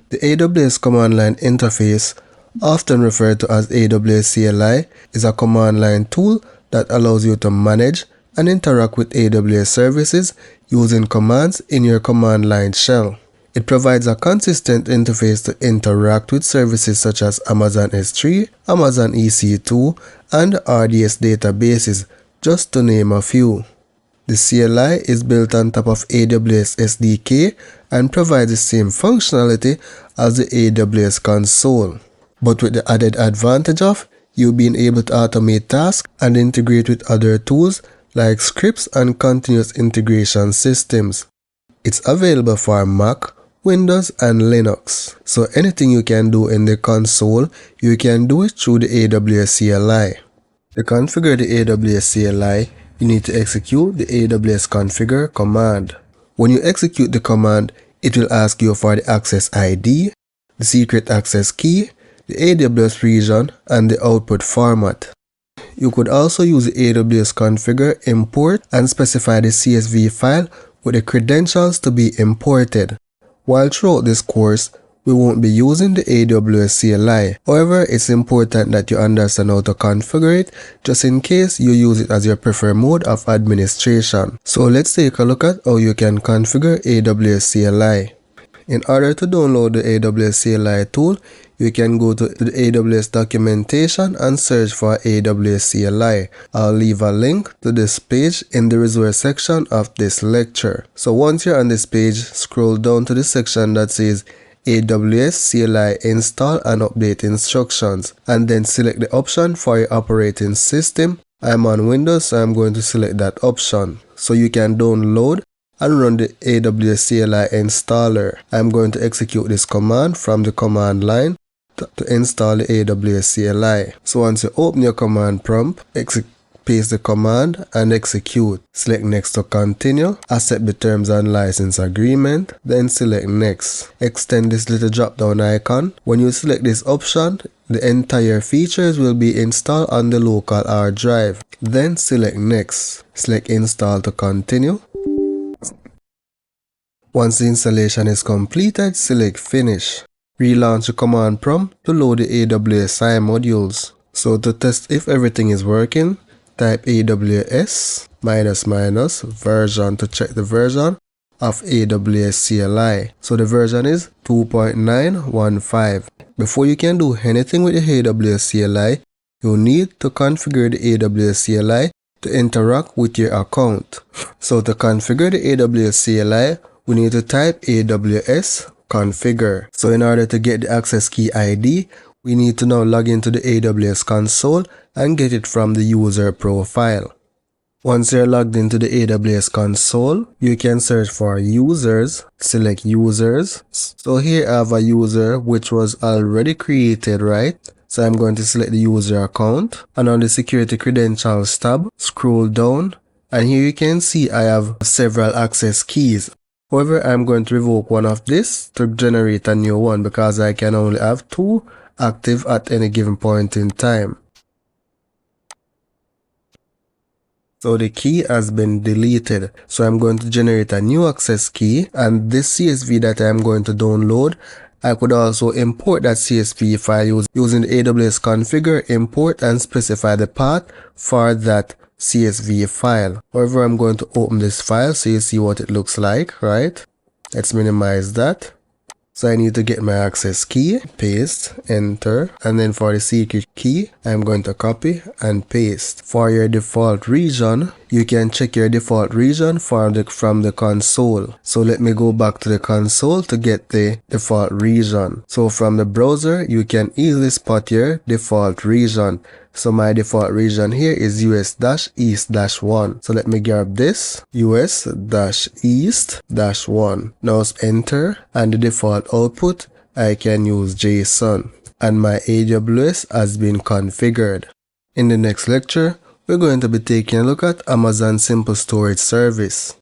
The AWS command line interface, often referred to as AWS CLI, is a command line tool that allows you to manage and interact with AWS services using commands in your command line shell. It provides a consistent interface to interact with services such as Amazon S3, Amazon EC2, and RDS databases, just to name a few. The CLI is built on top of AWS SDK and provides the same functionality as the AWS console, but with the added advantage of you being able to automate tasks and integrate with other tools like scripts and continuous integration systems. It's available for Mac, Windows, and Linux. So anything you can do in the console, you can do it through the AWS CLI. To configure the AWS CLI, you need to execute the AWS configure command. When you execute the command, it will ask you for the access ID, the secret access key, the AWS region, and the output format. You could also use the AWS configure import and specify the CSV file with the credentials to be imported. While throughout this course, we won't be using the AWS CLI. However, it's important that you understand how to configure it just in case you use it as your preferred mode of administration. So let's take a look at how you can configure AWS CLI. In order to download the AWS CLI tool, you can go to the AWS documentation and search for AWS CLI. I'll leave a link to this page in the resource section of this lecture. So once you're on this page, scroll down to the section that says AWS CLI install and update instructions, and then select the option for your operating system. I'm on Windows, so I'm going to select that option. So you can download and run the AWS CLI installer. I'm going to execute this command from the command line to install the AWS CLI. So once you open your command prompt, paste the command and execute. Select next to continue, accept the terms and license agreement, then select next. Extend this little drop down icon. When you select this option, the entire features will be installed on the local hard drive. Then select next. Select install to continue. Once the installation is completed, select finish. Relaunch the command prompt to load the AWS CLI modules. So to test if everything is working, type AWS -- version to check the version of AWS CLI. So the version is 2.915. Before you can do anything with the AWS CLI, you need to configure the AWS CLI to interact with your account. So to configure the AWS CLI, we need to type AWS configure. So in order to get the access key ID, we need to now log into the AWS console and get it from the user profile. Once you're logged into the AWS console, you can search for users, select users. So here I have a user which was already created, right? So I'm going to select the user account, and on the security credentials tab, scroll down, and here you can see I have several access keys. However, I'm going to revoke one of this to generate a new one because I can only have 2 active at any given point in time. So the key has been deleted. So I'm going to generate a new access key, and this CSV that I'm going to download, I could also import that CSV file using the AWS configure import and specify the path for that CSV file. However, I'm going to open this file so you see what it looks like, right? Let's minimize that. So I need to get my access key, paste, enter, and then for the secret key, I'm going to copy and paste. For your default region, you can check your default region from the console. So let me go back to the console to get the default region. So from the browser, you can easily spot your default region. So my default region here is US-East-1. So let me grab this, US-East-1. Now enter, and the default output, I can use JSON. And my AWS has been configured. In the next lecture, we're going to be taking a look at Amazon Simple Storage Service.